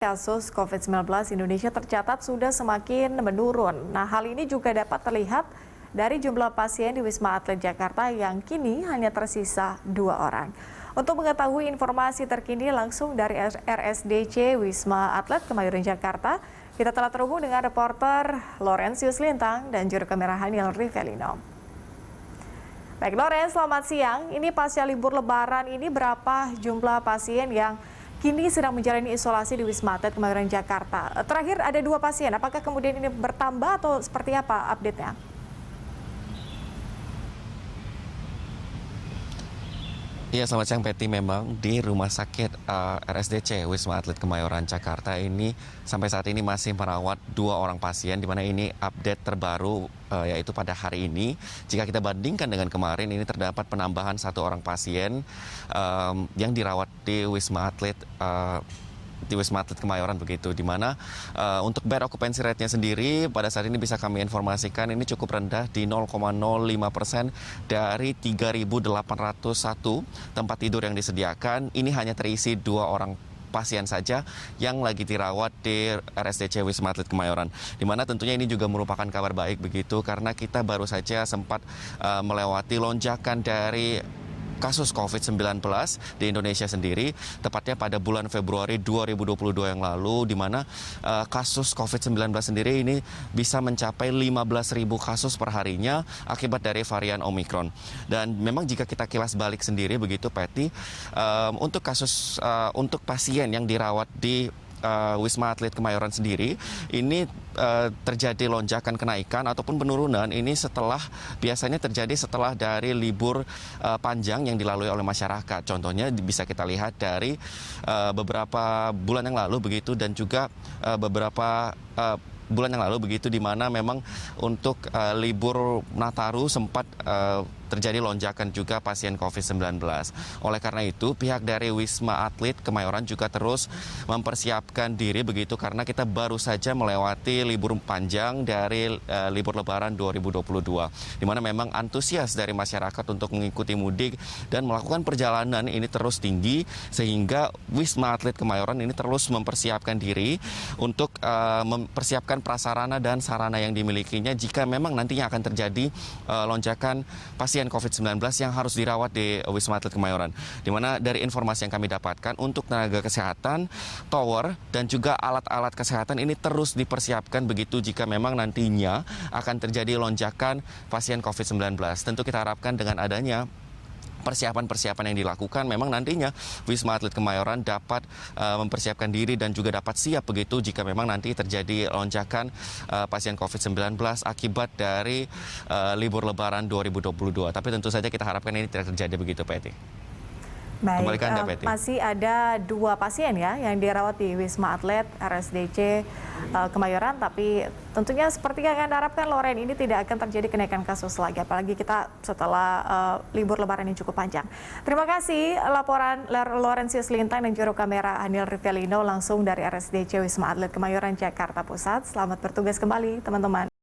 Kasus COVID-19 Indonesia tercatat sudah semakin menurun. Nah, hal ini juga dapat terlihat dari jumlah pasien di Wisma Atlet Jakarta yang kini hanya tersisa 2 orang. Untuk mengetahui informasi terkini langsung dari RSDC Wisma Atlet Kemayoran Jakarta, kita telah terhubung dengan reporter Laurentius Lintang dan juru kamera Haniel Rivelino. Baik, Loren, selamat siang. Ini pasca libur Lebaran ini berapa jumlah pasien yang kini sedang menjalani isolasi di Wisma Atlet Kemayoran Jakarta? Terakhir ada 2 pasien, apakah kemudian ini bertambah atau seperti apa update-nya? Iya, selamat siang Betty. Memang di Rumah Sakit RSDC Wisma Atlet Kemayoran Jakarta ini sampai saat ini masih merawat 2 orang pasien, di mana ini update terbaru yaitu pada hari ini. Jika kita bandingkan dengan kemarin, ini terdapat penambahan 1 orang pasien yang dirawat di Wisma Atlet Kemayoran begitu, di mana untuk bed occupancy rate-nya sendiri pada saat ini bisa kami informasikan ini cukup rendah di 0,05% dari 3.801 tempat tidur yang disediakan. Ini hanya terisi 2 orang pasien saja yang lagi dirawat di RSDC Wisma Atlet Kemayoran. Di mana tentunya ini juga merupakan kabar baik begitu, karena kita baru saja sempat melewati lonjakan dari kasus COVID-19 di Indonesia sendiri, tepatnya pada bulan Februari 2022 yang lalu, di mana kasus COVID-19 sendiri ini bisa mencapai 15.000 kasus perharinya akibat dari varian Omicron. Dan memang jika kita kilas balik sendiri begitu, Patty, untuk untuk pasien yang dirawat di Wisma Atlet Kemayoran sendiri ini terjadi lonjakan kenaikan ataupun penurunan ini biasanya terjadi setelah dari libur panjang yang dilalui oleh masyarakat. Contohnya bisa kita lihat dari beberapa bulan yang lalu begitu, dan juga beberapa bulan yang lalu begitu, di mana memang untuk libur Nataru sempat terjadi lonjakan juga pasien COVID-19. Oleh karena itu, pihak dari Wisma Atlet Kemayoran juga terus mempersiapkan diri begitu, karena kita baru saja melewati libur panjang dari libur Lebaran 2022, di mana memang antusias dari masyarakat untuk mengikuti mudik dan melakukan perjalanan ini terus tinggi, sehingga Wisma Atlet Kemayoran ini terus mempersiapkan diri untuk mempersiapkan prasarana dan sarana yang dimilikinya jika memang nantinya akan terjadi lonjakan pasien COVID-19 yang harus dirawat di Wisma Atlet Kemayoran. Di mana dari informasi yang kami dapatkan, untuk tenaga kesehatan, tower, dan juga alat-alat kesehatan ini terus dipersiapkan begitu jika memang nantinya akan terjadi lonjakan pasien COVID-19. Tentu kita harapkan dengan adanya persiapan-persiapan yang dilakukan, memang nantinya Wisma Atlet Kemayoran dapat mempersiapkan diri dan juga dapat siap begitu jika memang nanti terjadi lonjakan pasien COVID-19 akibat dari libur Lebaran 2022. Tapi tentu saja kita harapkan ini tidak terjadi begitu, Patty. Baik, masih ada 2 pasien ya yang dirawat di Wisma Atlet RSDC Kemayoran, tapi tentunya seperti yang Anda harapkan, Loren, ini tidak akan terjadi kenaikan kasus lagi, apalagi kita setelah libur Lebaran yang cukup panjang. Terima kasih laporan Laurentius Lintang dan juru kamera Haniel Rivelino langsung dari RSDC Wisma Atlet Kemayoran Jakarta Pusat. Selamat bertugas kembali, teman-teman.